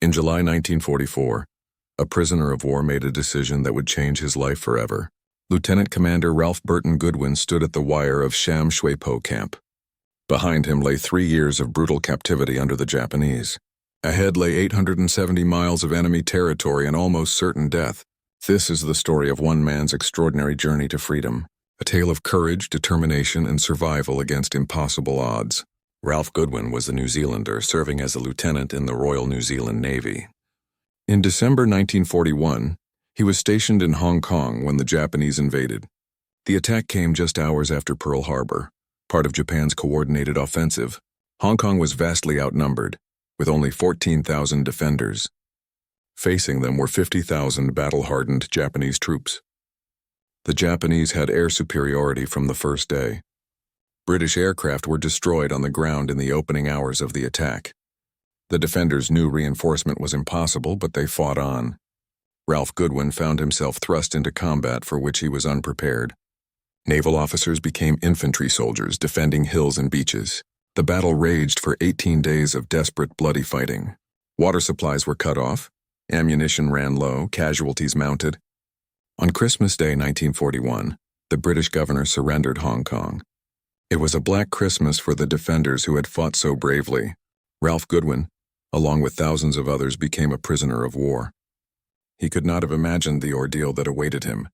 In July 1944, a prisoner of war made a decision that would change his life forever. Lieutenant Commander Ralph Goodwin stood at the wire of Sham Shui Po camp. Behind him lay 3 years of brutal captivity under the Japanese. Ahead lay 870 miles of enemy territory and almost certain death. This is the story of one man's extraordinary journey to freedom, a tale of courage, determination, and survival against impossible odds. Ralph Goodwin was a New Zealander serving as a lieutenant in the Royal New Zealand Navy. In December 1941, he was stationed in Hong Kong when the Japanese invaded. The attack came just hours after Pearl Harbor, part of Japan's coordinated offensive. Hong Kong was vastly outnumbered, with only 14,000 defenders. Facing them were 50,000 battle-hardened Japanese troops. The Japanese had air superiority from the first day. British aircraft were destroyed on the ground in the opening hours of the attack. The defenders knew reinforcement was impossible, but they fought on. Ralph Goodwin found himself thrust into combat for which he was unprepared. Naval officers became infantry soldiers defending hills and beaches. The battle raged for 18 days of desperate, bloody fighting. Water supplies were cut off, ammunition ran low, casualties mounted. On Christmas Day 1941, the British governor surrendered Hong Kong. It was a black Christmas for the defenders who had fought so bravely. Ralph Goodwin, along with thousands of others, became a prisoner of war. He could not have imagined the ordeal that awaited him,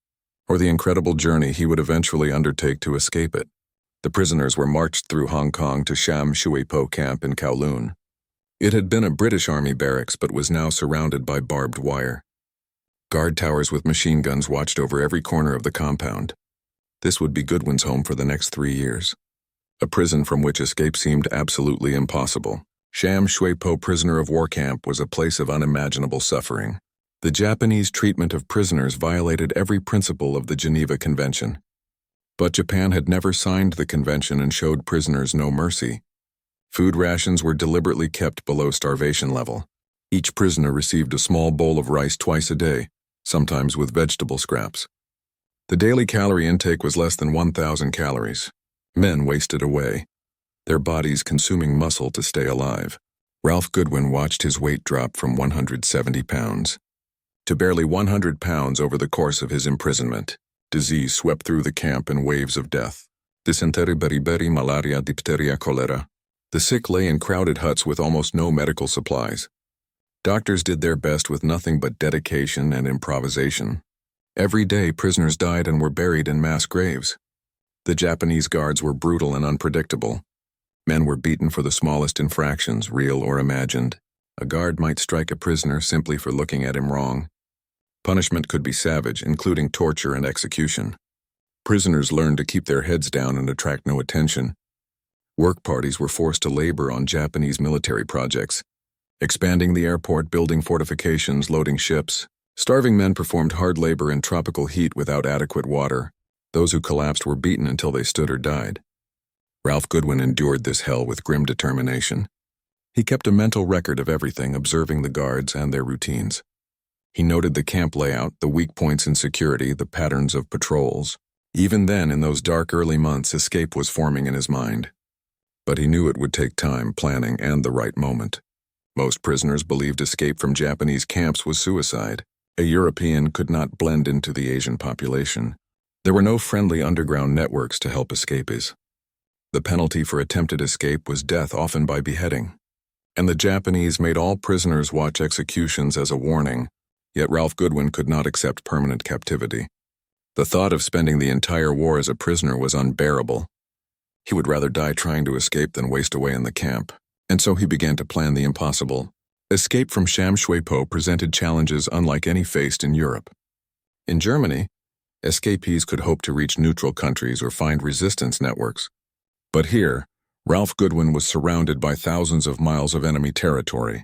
or the incredible journey he would eventually undertake to escape it. The prisoners were marched through Hong Kong to Sham Shui Po camp in Kowloon. It had been a British Army barracks but was now surrounded by barbed wire. Guard towers with machine guns watched over every corner of the compound. This would be Goodwin's home for the next 3 years. A prison from which escape seemed absolutely impossible. Sham Shui Po prisoner of war camp was a place of unimaginable suffering. The Japanese treatment of prisoners violated every principle of the Geneva Convention. But Japan had never signed the convention and showed prisoners no mercy. Food rations were deliberately kept below starvation level. Each prisoner received a small bowl of rice twice a day, sometimes with vegetable scraps. The daily calorie intake was less than 1,000 calories. Men wasted away, their bodies consuming muscle to stay alive. Ralph Goodwin watched his weight drop from 170 pounds to barely 100 pounds over the course of his imprisonment. Disease swept through the camp in waves of death. Dysentery, beriberi, malaria, diphtheria, cholera. The sick lay in crowded huts with almost no medical supplies. Doctors did their best with nothing but dedication and improvisation. Every day, prisoners died and were buried in mass graves. The Japanese guards were brutal and unpredictable. Men were beaten for the smallest infractions, real or imagined. A guard might strike a prisoner simply for looking at him wrong. Punishment could be savage, including torture and execution. Prisoners learned to keep their heads down and attract no attention. Work parties were forced to labor on Japanese military projects, expanding the airport, building fortifications, loading ships. Starving men performed hard labor in tropical heat without adequate water. Those who collapsed were beaten until they stood or died. Ralph Goodwin endured this hell with grim determination. He kept a mental record of everything, observing the guards and their routines. He noted the camp layout, the weak points in security, the patterns of patrols. Even then, in those dark early months, escape was forming in his mind. But he knew it would take time, planning, and the right moment. Most prisoners believed escape from Japanese camps was suicide. A European could not blend into the Asian population. There were no friendly underground networks to help escapees. The penalty for attempted escape was death, often by beheading. And the Japanese made all prisoners watch executions as a warning. Yet Ralph Goodwin could not accept permanent captivity. The thought of spending the entire war as a prisoner was unbearable. He would rather die trying to escape than waste away in the camp. And so he began to plan the impossible. Escape from Sham Shui Po presented challenges unlike any faced in Europe. In Germany, escapees could hope to reach neutral countries or find resistance networks. But here, Ralph Goodwin was surrounded by thousands of miles of enemy territory.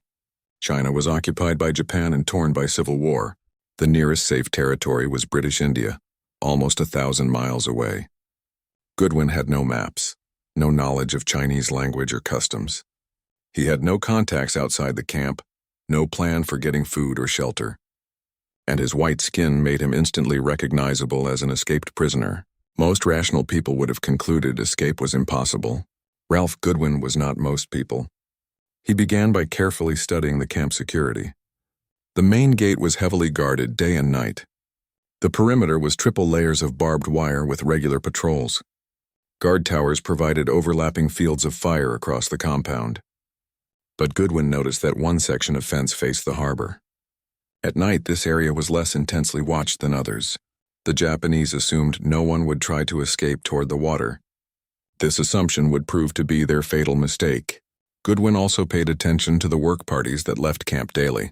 China was occupied by Japan and torn by civil war. The nearest safe territory was British India, almost 1,000 miles away. Goodwin had no maps, no knowledge of Chinese language or customs. He had no contacts outside the camp, no plan for getting food or shelter. And his white skin made him instantly recognizable as an escaped prisoner. Most rational people would have concluded escape was impossible. Ralph Goodwin was not most people. He began by carefully studying the camp security. The main gate was heavily guarded day and night. The perimeter was triple layers of barbed wire with regular patrols. Guard towers provided overlapping fields of fire across the compound. But Goodwin noticed that one section of fence faced the harbor. At night, this area was less intensely watched than others. The Japanese assumed no one would try to escape toward the water. This assumption would prove to be their fatal mistake. Goodwin also paid attention to the work parties that left camp daily.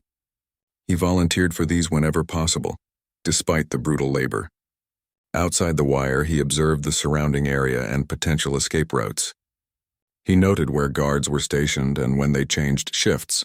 He volunteered for these whenever possible, despite the brutal labor. Outside the wire, he observed the surrounding area and potential escape routes. He noted where guards were stationed and when they changed shifts.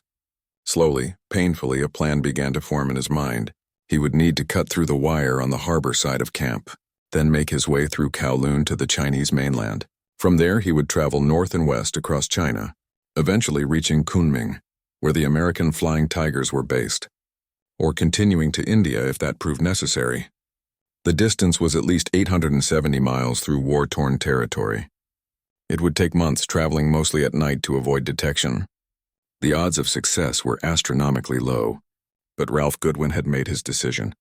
Slowly, painfully, a plan began to form in his mind. He would need to cut through the wire on the harbor side of camp, then make his way through Kowloon to the Chinese mainland. From there, he would travel north and west across China, eventually reaching Kunming, where the American Flying Tigers were based, or continuing to India if that proved necessary. The distance was at least 870 miles through war-torn territory. It would take months traveling mostly at night to avoid detection. The odds of success were astronomically low, but Ralph Goodwin had made his decision.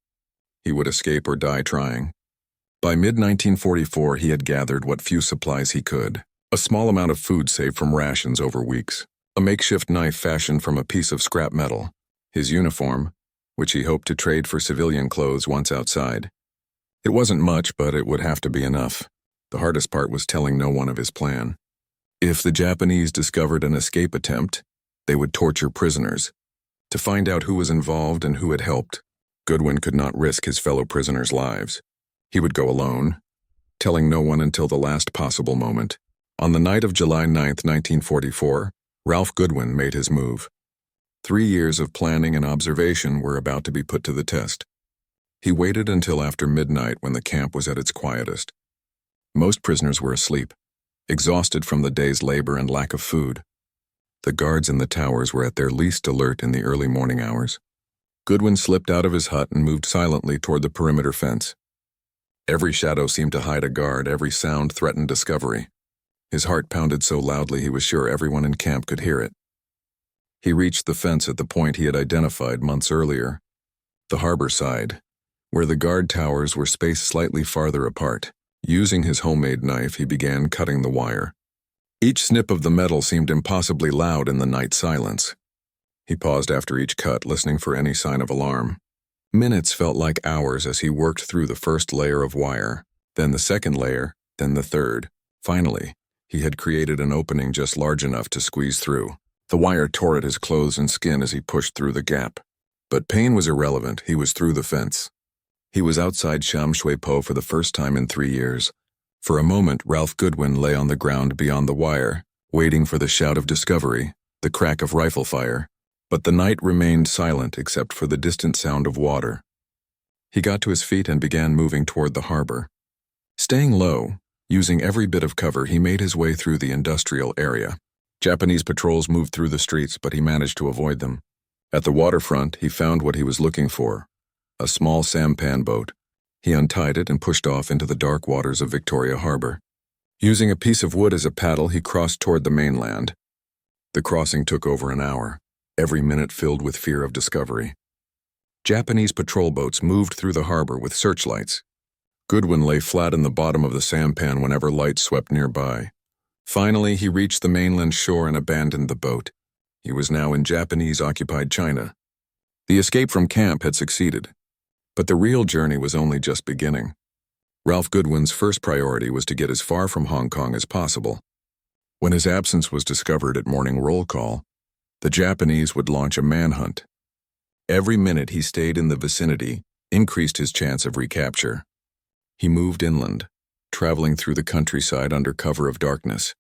He would escape or die trying. By mid-1944, he had gathered what few supplies he could. A small amount of food saved from rations over weeks, a makeshift knife fashioned from a piece of scrap metal, his uniform, which he hoped to trade for civilian clothes once outside. It wasn't much, but it would have to be enough. The hardest part was telling no one of his plan. If the Japanese discovered an escape attempt, they would torture prisoners. To find out who was involved and who had helped, Goodwin could not risk his fellow prisoners' lives. He would go alone, telling no one until the last possible moment. On the night of July 9, 1944, Ralph Goodwin made his move. 3 years of planning and observation were about to be put to the test. He waited until after midnight when the camp was at its quietest. Most prisoners were asleep, exhausted from the day's labor and lack of food. The guards in the towers were at their least alert in the early morning hours. Goodwin slipped out of his hut and moved silently toward the perimeter fence. Every shadow seemed to hide a guard, every sound threatened discovery. His heart pounded so loudly he was sure everyone in camp could hear it. He reached the fence at the point he had identified months earlier, the harbor side, where the guard towers were spaced slightly farther apart. Using his homemade knife, he began cutting the wire. Each snip of the metal seemed impossibly loud in the night silence. He paused after each cut, listening for any sign of alarm. Minutes felt like hours as he worked through the first layer of wire, then the second layer, then the third. Finally, he had created an opening just large enough to squeeze through. The wire tore at his clothes and skin as he pushed through the gap. But pain was irrelevant. He was through the fence. He was outside Sham Shui Po for the first time in 3 years. For a moment, Ralph Goodwin lay on the ground beyond the wire, waiting for the shout of discovery, the crack of rifle fire. But the night remained silent except for the distant sound of water. He got to his feet and began moving toward the harbor. Staying low, using every bit of cover, he made his way through the industrial area. Japanese patrols moved through the streets, but he managed to avoid them. At the waterfront, he found what he was looking for, a small sampan boat. He untied it and pushed off into the dark waters of Victoria Harbor. Using a piece of wood as a paddle, he crossed toward the mainland. The crossing took over an hour, every minute filled with fear of discovery. Japanese patrol boats moved through the harbor with searchlights. Goodwin lay flat in the bottom of the sampan whenever lights swept nearby. Finally, he reached the mainland shore and abandoned the boat. He was now in Japanese-occupied China. The escape from camp had succeeded, but the real journey was only just beginning. Ralph Goodwin's first priority was to get as far from Hong Kong as possible. When his absence was discovered at morning roll call, the Japanese would launch a manhunt. Every minute he stayed in the vicinity increased his chance of recapture. He moved inland, traveling through the countryside under cover of darkness.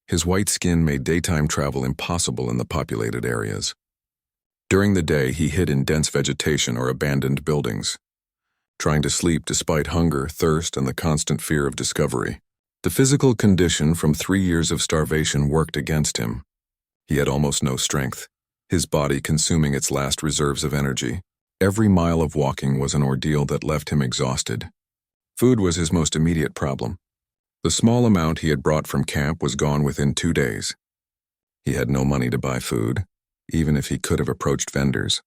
His white skin made daytime travel impossible in the populated areas. During the day, he hid in dense vegetation or abandoned buildings, trying to sleep despite hunger, thirst, and the constant fear of discovery. The physical condition from 3 years of starvation worked against him. He had almost no strength, his body consuming its last reserves of energy. Every mile of walking was an ordeal that left him exhausted. Food was his most immediate problem. The small amount he had brought from camp was gone within 2 days. He had no money to buy food, even if he could have approached vendors.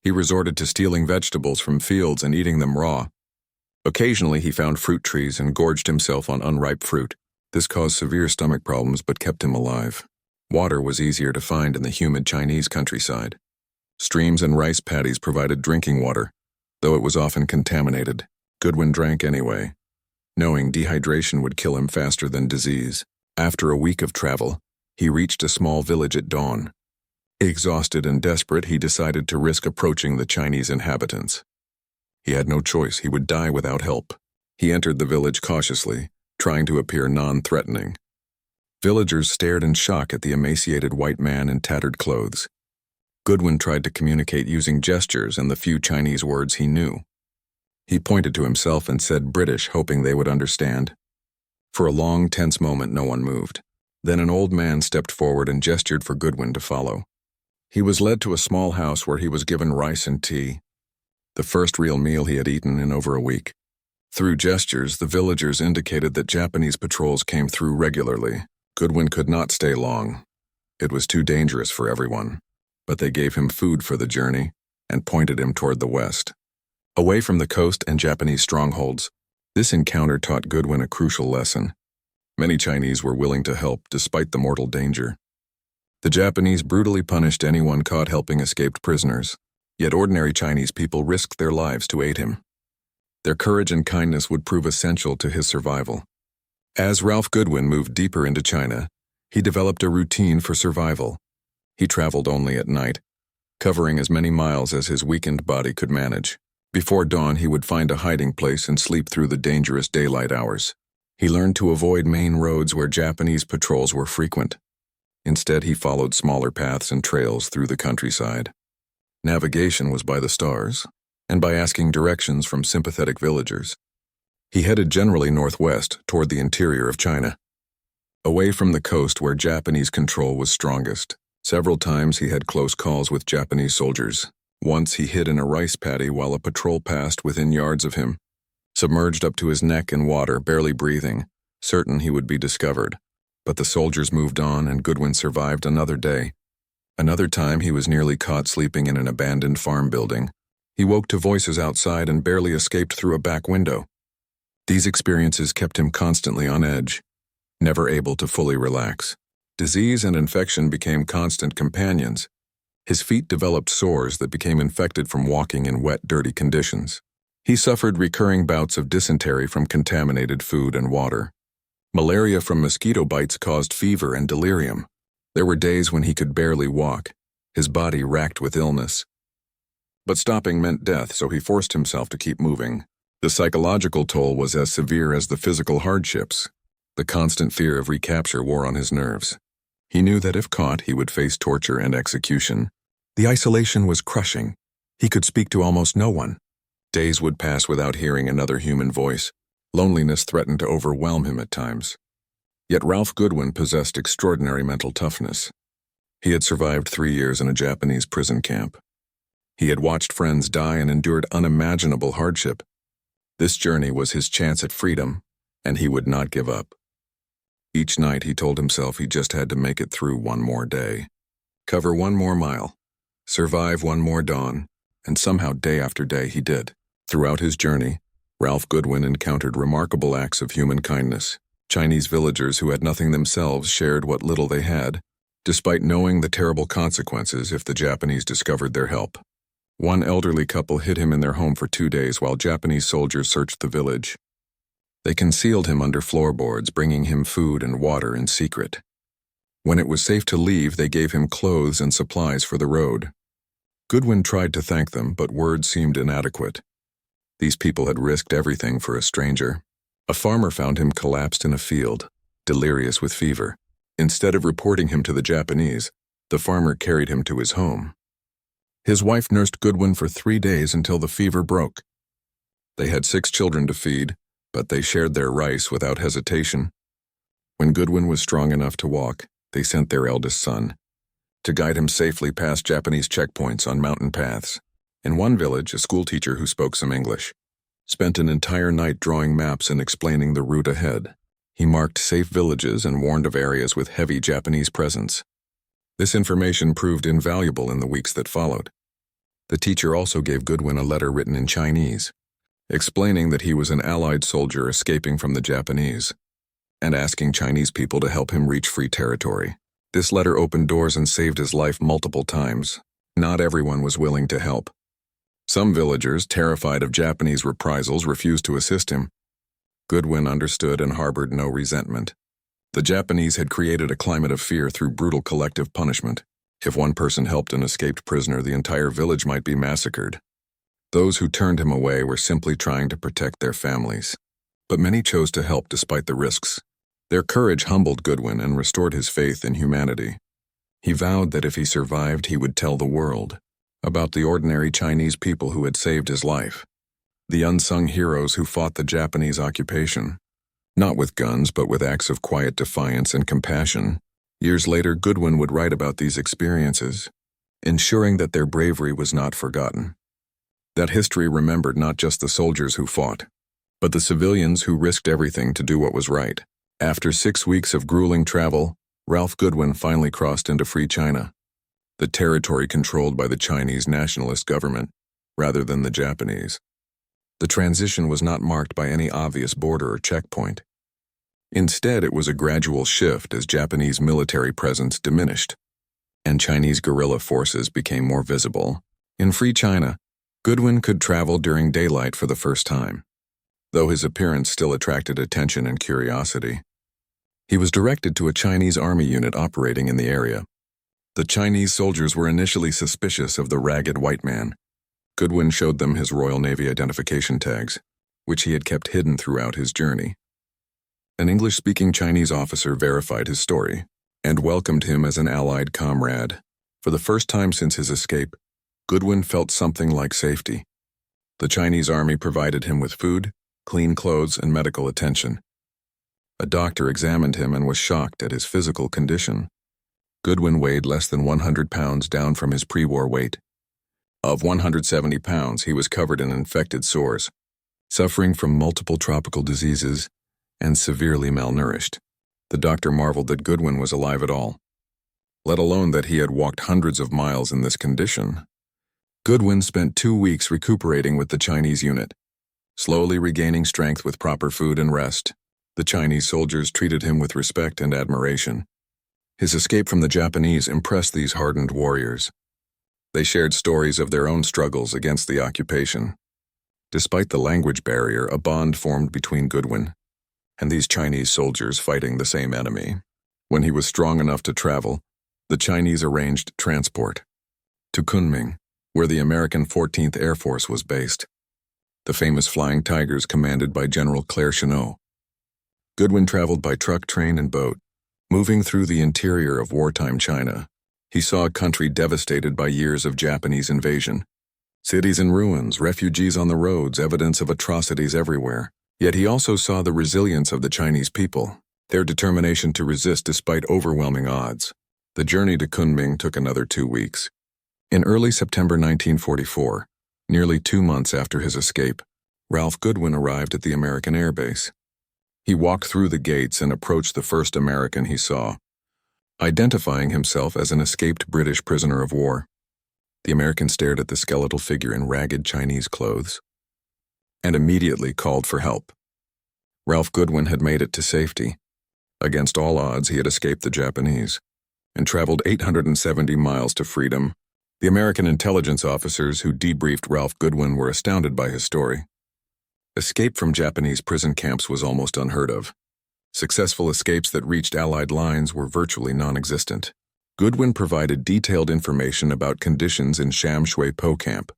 He resorted to stealing vegetables from fields and eating them raw. Occasionally, he found fruit trees and gorged himself on unripe fruit. This caused severe stomach problems but kept him alive. Water was easier to find in the humid Chinese countryside. Streams and rice paddies provided drinking water, though it was often contaminated. Goodwin drank anyway, knowing dehydration would kill him faster than disease. After a week of travel, he reached a small village at dawn. Exhausted and desperate, he decided to risk approaching the Chinese inhabitants. He had no choice. He would die without help. He entered the village cautiously, trying to appear non-threatening. Villagers stared in shock at the emaciated white man in tattered clothes. Goodwin tried to communicate using gestures and the few Chinese words he knew. He pointed to himself and said British, hoping they would understand. For a long, tense moment, no one moved. Then an old man stepped forward and gestured for Goodwin to follow. He was led to a small house where he was given rice and tea, the first real meal he had eaten in over a week. Through gestures, the villagers indicated that Japanese patrols came through regularly. Goodwin could not stay long. It was too dangerous for everyone. But they gave him food for the journey and pointed him toward the west. Away from the coast and Japanese strongholds, this encounter taught Goodwin a crucial lesson. Many Chinese were willing to help despite the mortal danger. The Japanese brutally punished anyone caught helping escaped prisoners, yet ordinary Chinese people risked their lives to aid him. Their courage and kindness would prove essential to his survival. As Ralph Goodwin moved deeper into China, he developed a routine for survival. He traveled only at night, covering as many miles as his weakened body could manage. Before dawn, he would find a hiding place and sleep through the dangerous daylight hours. He learned to avoid main roads where Japanese patrols were frequent. Instead, he followed smaller paths and trails through the countryside. Navigation was by the stars, and by asking directions from sympathetic villagers. He headed generally northwest toward the interior of China, away from the coast where Japanese control was strongest. Several times he had close calls with Japanese soldiers. Once he hid in a rice paddy while a patrol passed within yards of him, submerged up to his neck in water, barely breathing, certain he would be discovered. But the soldiers moved on and Goodwin survived another day. Another time he was nearly caught sleeping in an abandoned farm building. He woke to voices outside and barely escaped through a back window. These experiences kept him constantly on edge, never able to fully relax. Disease and infection became constant companions. His feet developed sores that became infected from walking in wet, dirty conditions. He suffered recurring bouts of dysentery from contaminated food and water. Malaria from mosquito bites caused fever and delirium. There were days when he could barely walk, his body racked with illness. But stopping meant death, so he forced himself to keep moving. The psychological toll was as severe as the physical hardships. The constant fear of recapture wore on his nerves. He knew that if caught, he would face torture and execution. The isolation was crushing. He could speak to almost no one. Days would pass without hearing another human voice. Loneliness threatened to overwhelm him at times. Yet Ralph Goodwin possessed extraordinary mental toughness. He had survived 3 years in a Japanese prison camp. He had watched friends die and endured unimaginable hardship. This journey was his chance at freedom, and he would not give up. Each night he told himself he just had to make it through one more day, cover one more mile, survive one more dawn, and somehow day after day he did. Throughout his journey, Ralph Goodwin encountered remarkable acts of human kindness. Chinese villagers who had nothing themselves shared what little they had, despite knowing the terrible consequences if the Japanese discovered their help. One elderly couple hid him in their home for 2 days while Japanese soldiers searched the village. They concealed him under floorboards, bringing him food and water in secret. When it was safe to leave, they gave him clothes and supplies for the road. Goodwin tried to thank them, but words seemed inadequate. These people had risked everything for a stranger. A farmer found him collapsed in a field, delirious with fever. Instead of reporting him to the Japanese, the farmer carried him to his home. His wife nursed Goodwin for 3 days until the fever broke. They had 6 children to feed, but they shared their rice without hesitation. When Goodwin was strong enough to walk, they sent their eldest son to guide him safely past Japanese checkpoints on mountain paths. In one village, a schoolteacher who spoke some English spent an entire night drawing maps and explaining the route ahead. He marked safe villages and warned of areas with heavy Japanese presence. This information proved invaluable in the weeks that followed. The teacher also gave Goodwin a letter written in Chinese, explaining that he was an Allied soldier escaping from the Japanese, and asking Chinese people to help him reach free territory. This letter opened doors and saved his life multiple times. Not everyone was willing to help. Some villagers, terrified of Japanese reprisals, refused to assist him. Goodwin understood and harbored no resentment. The Japanese had created a climate of fear through brutal collective punishment. If one person helped an escaped prisoner, the entire village might be massacred. Those who turned him away were simply trying to protect their families. But many chose to help despite the risks. Their courage humbled Goodwin and restored his faith in humanity. He vowed that if he survived, he would tell the world about the ordinary Chinese people who had saved his life, the unsung heroes who fought the Japanese occupation, not with guns but with acts of quiet defiance and compassion. Years later, Goodwin would write about these experiences, ensuring that their bravery was not forgotten. That history remembered not just the soldiers who fought, but the civilians who risked everything to do what was right. After 6 weeks of grueling travel, Ralph Goodwin finally crossed into free China, the territory controlled by the Chinese nationalist government, rather than the Japanese. The transition was not marked by any obvious border or checkpoint. Instead, it was a gradual shift as Japanese military presence diminished, and Chinese guerrilla forces became more visible. In free China, Goodwin could travel during daylight for the first time, though his appearance still attracted attention and curiosity. He was directed to a Chinese army unit operating in the area. The Chinese soldiers were initially suspicious of the ragged white man. Goodwin showed them his Royal Navy identification tags, which he had kept hidden throughout his journey. An English-speaking Chinese officer verified his story and welcomed him as an Allied comrade. For the first time since his escape, Goodwin felt something like safety. The Chinese army provided him with food, clean clothes, and medical attention. A doctor examined him and was shocked at his physical condition. Goodwin weighed less than 100 pounds, down from his pre-war weight. Of 170 pounds, he was covered in infected sores, suffering from multiple tropical diseases, and severely malnourished. The doctor marveled that Goodwin was alive at all, let alone that he had walked hundreds of miles in this condition. Goodwin spent 2 weeks recuperating with the Chinese unit, slowly regaining strength with proper food and rest. The Chinese soldiers treated him with respect and admiration. His escape from the Japanese impressed these hardened warriors. They shared stories of their own struggles against the occupation. Despite the language barrier, a bond formed between Goodwin and these Chinese soldiers fighting the same enemy. When he was strong enough to travel, the Chinese arranged transport to Kunming, where the American 14th Air Force was based, the famous Flying Tigers commanded by General Claire Chennault. Goodwin traveled by truck, train, and boat, moving through the interior of wartime China. He saw a country devastated by years of Japanese invasion. Cities in ruins, refugees on the roads, evidence of atrocities everywhere. Yet he also saw the resilience of the Chinese people, their determination to resist despite overwhelming odds. The journey to Kunming took another 2 weeks. In early September 1944, nearly 2 months after his escape, Ralph Goodwin arrived at the American Air Base. He walked through the gates and approached the first American he saw, identifying himself as an escaped British prisoner of war. The American stared at the skeletal figure in ragged Chinese clothes and immediately called for help. Ralph Goodwin had made it to safety. Against all odds, he had escaped the Japanese and traveled 870 miles to freedom. The American intelligence officers who debriefed Ralph Goodwin were astounded by his story. Escape from Japanese prison camps was almost unheard of. Successful escapes that reached Allied lines were virtually non-existent. Goodwin provided detailed information about conditions in Sham Shui Po camp,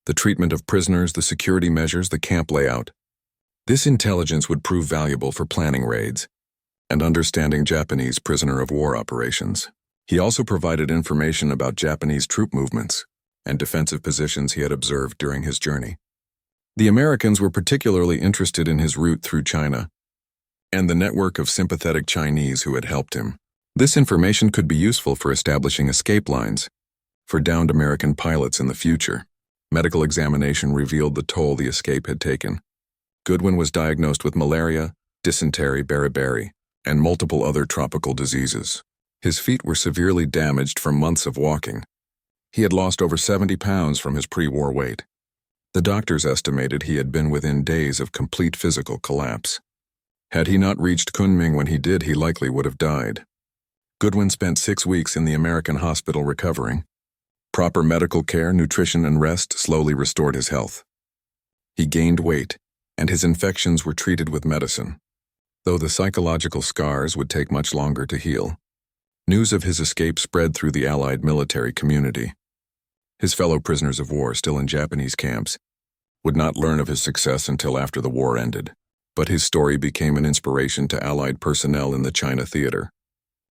the treatment of prisoners, the security measures, the camp layout. This intelligence would prove valuable for planning raids and understanding Japanese prisoner of war operations. He also provided information about Japanese troop movements and defensive positions he had observed during his journey. The Americans were particularly interested in his route through China and the network of sympathetic Chinese who had helped him. This information could be useful for establishing escape lines for downed American pilots in the future. Medical examination revealed the toll the escape had taken. Goodwin was diagnosed with malaria, dysentery, beriberi, and multiple other tropical diseases. His feet were severely damaged from months of walking. He had lost over 70 pounds from his pre-war weight. The doctors estimated he had been within days of complete physical collapse. Had he not reached Kunming when he did, he likely would have died. Goodwin spent 6 weeks in the American hospital recovering. Proper medical care, nutrition, and rest slowly restored his health. He gained weight, and his infections were treated with medicine, though the psychological scars would take much longer to heal. News of his escape spread through the Allied military community. His fellow prisoners of war still in Japanese camps would not learn of his success until after the war ended, but his story became an inspiration to Allied personnel in the China theater.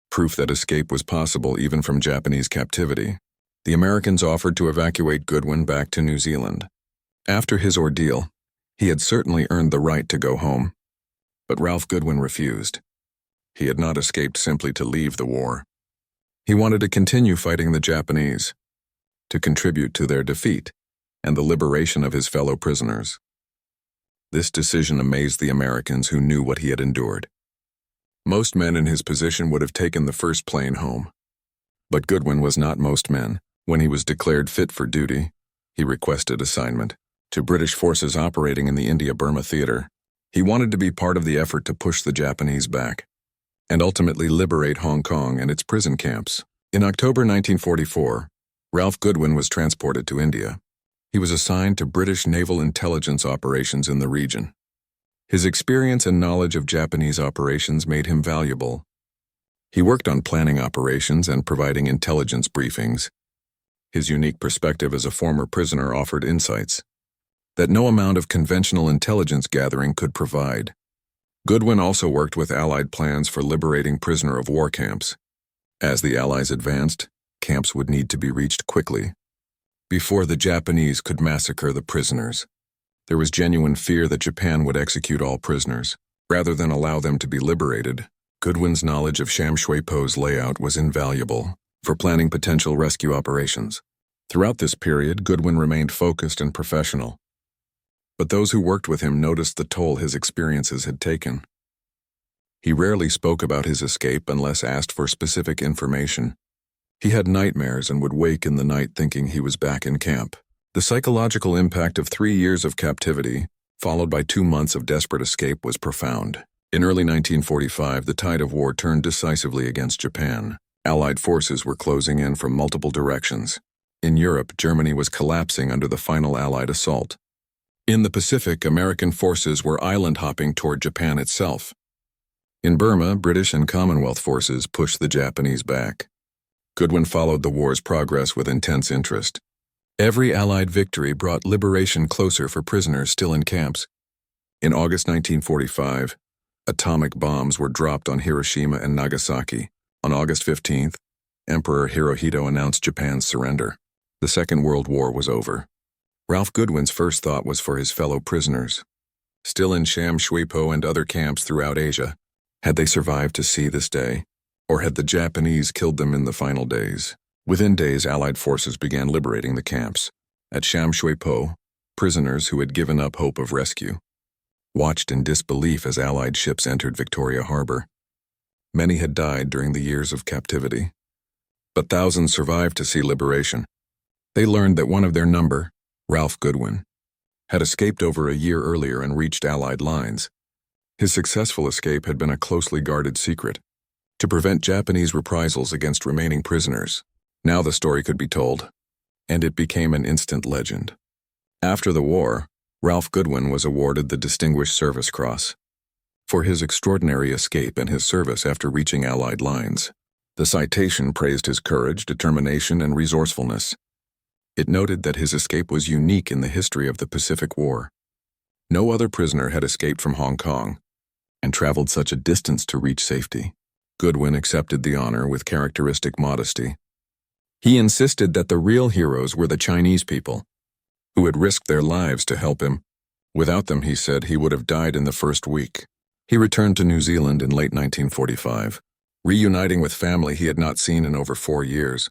Proof that escape was possible even from Japanese captivity. The Americans offered to evacuate Goodwin back to New Zealand. After his ordeal, he had certainly earned the right to go home. But Ralph Goodwin refused. He had not escaped simply to leave the war. He wanted to continue fighting the Japanese, to contribute to their defeat and the liberation of his fellow prisoners. This decision amazed the Americans who knew what he had endured. Most men in his position would have taken the first plane home. But Goodwin was not most men. When he was declared fit for duty, he requested assignment to British forces operating in the India-Burma theater. He wanted to be part of the effort to push the Japanese back and ultimately liberate Hong Kong and its prison camps. In October 1944, Ralph Goodwin was transported to India. He was assigned to British naval intelligence operations in the region. His experience and knowledge of Japanese operations made him valuable. He worked on planning operations and providing intelligence briefings. His unique perspective as a former prisoner offered insights that no amount of conventional intelligence gathering could provide. Goodwin also worked with Allied plans for liberating prisoner of war camps. As the Allies advanced, camps would need to be reached quickly, before the Japanese could massacre the prisoners. There was genuine fear that Japan would execute all prisoners, rather than allow them to be liberated. Goodwin's knowledge of Sham Shui Po's layout was invaluable for planning potential rescue operations. Throughout this period, Goodwin remained focused and professional. But those who worked with him noticed the toll his experiences had taken. He rarely spoke about his escape unless asked for specific information. He had nightmares and would wake in the night thinking he was back in camp. The psychological impact of 3 years of captivity, followed by 2 months of desperate escape, was profound. In early 1945, the tide of war turned decisively against Japan. Allied forces were closing in from multiple directions. In Europe, Germany was collapsing under the final Allied assault. In the Pacific, American forces were island-hopping toward Japan itself. In Burma, British and Commonwealth forces pushed the Japanese back. Goodwin followed the war's progress with intense interest. Every Allied victory brought liberation closer for prisoners still in camps. In August 1945, atomic bombs were dropped on Hiroshima and Nagasaki. On August 15th, Emperor Hirohito announced Japan's surrender. The Second World War was over. Ralph Goodwin's first thought was for his fellow prisoners, still in Sham Shui Po and other camps throughout Asia. Had they survived to see this day, or had the Japanese killed them in the final days? Within days, Allied forces began liberating the camps. At Sham Shui Po, prisoners who had given up hope of rescue watched in disbelief as Allied ships entered Victoria Harbor. Many had died during the years of captivity, but thousands survived to see liberation. They learned that one of their number, Ralph Goodwin, had escaped over a year earlier and reached Allied lines. His successful escape had been a closely guarded secret to prevent Japanese reprisals against remaining prisoners. Now the story could be told, and it became an instant legend. After the war, Ralph Goodwin was awarded the Distinguished Service Cross for his extraordinary escape and his service after reaching Allied lines. The citation praised his courage, determination, and resourcefulness. It noted that his escape was unique in the history of the Pacific War. No other prisoner had escaped from Hong Kong and traveled such a distance to reach safety. Goodwin accepted the honor with characteristic modesty. He insisted that the real heroes were the Chinese people, who had risked their lives to help him. Without them, he said, he would have died in the first week. He returned to New Zealand in late 1945, reuniting with family he had not seen in over 4 years.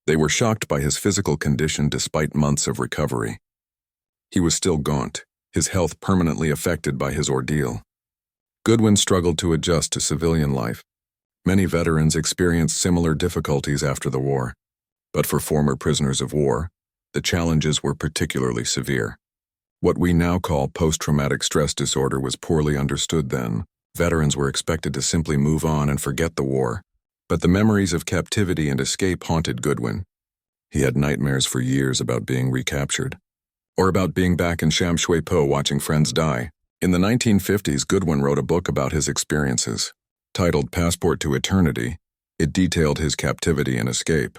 They were shocked by his physical condition despite months of recovery. He was still gaunt, his health permanently affected by his ordeal. Goodwin struggled to adjust to civilian life. Many veterans experienced similar difficulties after the war, But for former prisoners of war, the challenges were particularly severe. What we now call post-traumatic stress disorder was poorly understood then. Veterans were expected to simply move on and forget the war. But the memories of captivity and escape haunted Goodwin. He had nightmares for years about being recaptured, or about being back in Sham Shui Po watching friends die. In the 1950s, Goodwin wrote a book about his experiences. Titled Passport to Eternity, it detailed his captivity and escape.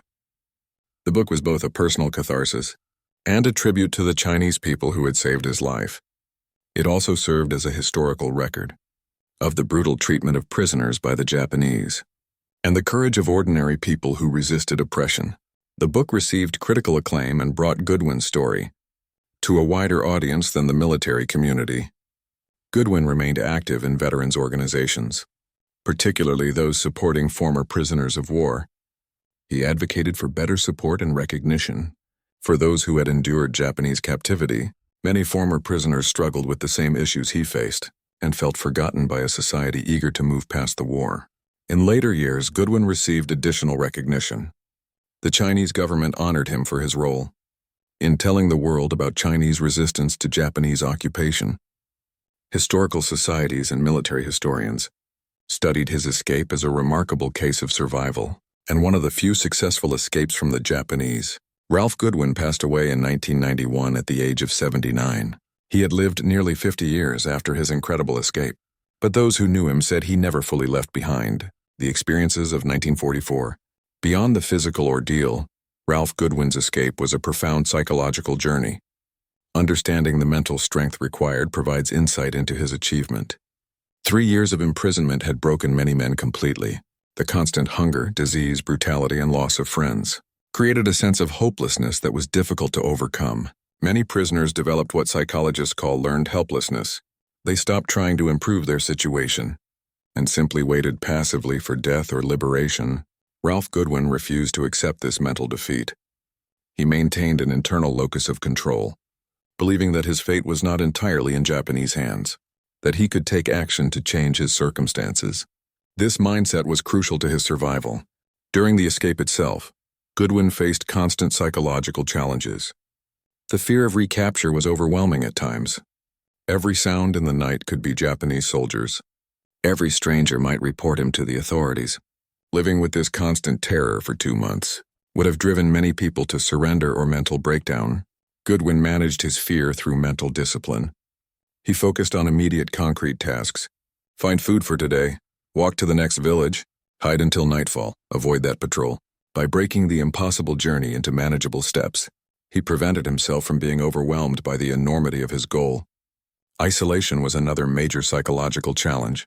The book was both a personal catharsis and a tribute to the Chinese people who had saved his life. It also served as a historical record of the brutal treatment of prisoners by the Japanese and the courage of ordinary people who resisted oppression. The book received critical acclaim and brought Goodwin's story to a wider audience than the military community. Goodwin remained active in veterans organizations, particularly those supporting former prisoners of war. He advocated for better support and recognition for those who had endured Japanese captivity. Many former prisoners struggled with the same issues he faced and felt forgotten by a society eager to move past the war. In later years, Goodwin received additional recognition. The Chinese government honored him for his role in telling the world about Chinese resistance to Japanese occupation. Historical societies and military historians studied his escape as a remarkable case of survival and one of the few successful escapes from the Japanese. Ralph Goodwin passed away in 1991 at the age of 79. He had lived nearly 50 years after his incredible escape, but those who knew him said he never fully left behind the experiences of 1944. Beyond the physical ordeal, Ralph Goodwin's escape was a profound psychological journey. Understanding the mental strength required provides insight into his achievement. 3 years of imprisonment had broken many men completely. The constant hunger, disease, brutality, and loss of friends created a sense of hopelessness that was difficult to overcome. Many prisoners developed what psychologists call learned helplessness. They stopped trying to improve their situation and simply waited passively for death or liberation. Ralph Goodwin refused to accept this mental defeat. He maintained an internal locus of control, believing that his fate was not entirely in Japanese hands, that he could take action to change his circumstances. This mindset was crucial to his survival. During the escape itself, Goodwin faced constant psychological challenges. The fear of recapture was overwhelming at times. Every sound in the night could be Japanese soldiers. Every stranger might report him to the authorities. Living with this constant terror for 2 months would have driven many people to surrender or mental breakdown. Goodwin managed his fear through mental discipline. He focused on immediate concrete tasks. Find food for today, walk to the next village, hide until nightfall, avoid that patrol. By breaking the impossible journey into manageable steps, he prevented himself from being overwhelmed by the enormity of his goal. Isolation was another major psychological challenge.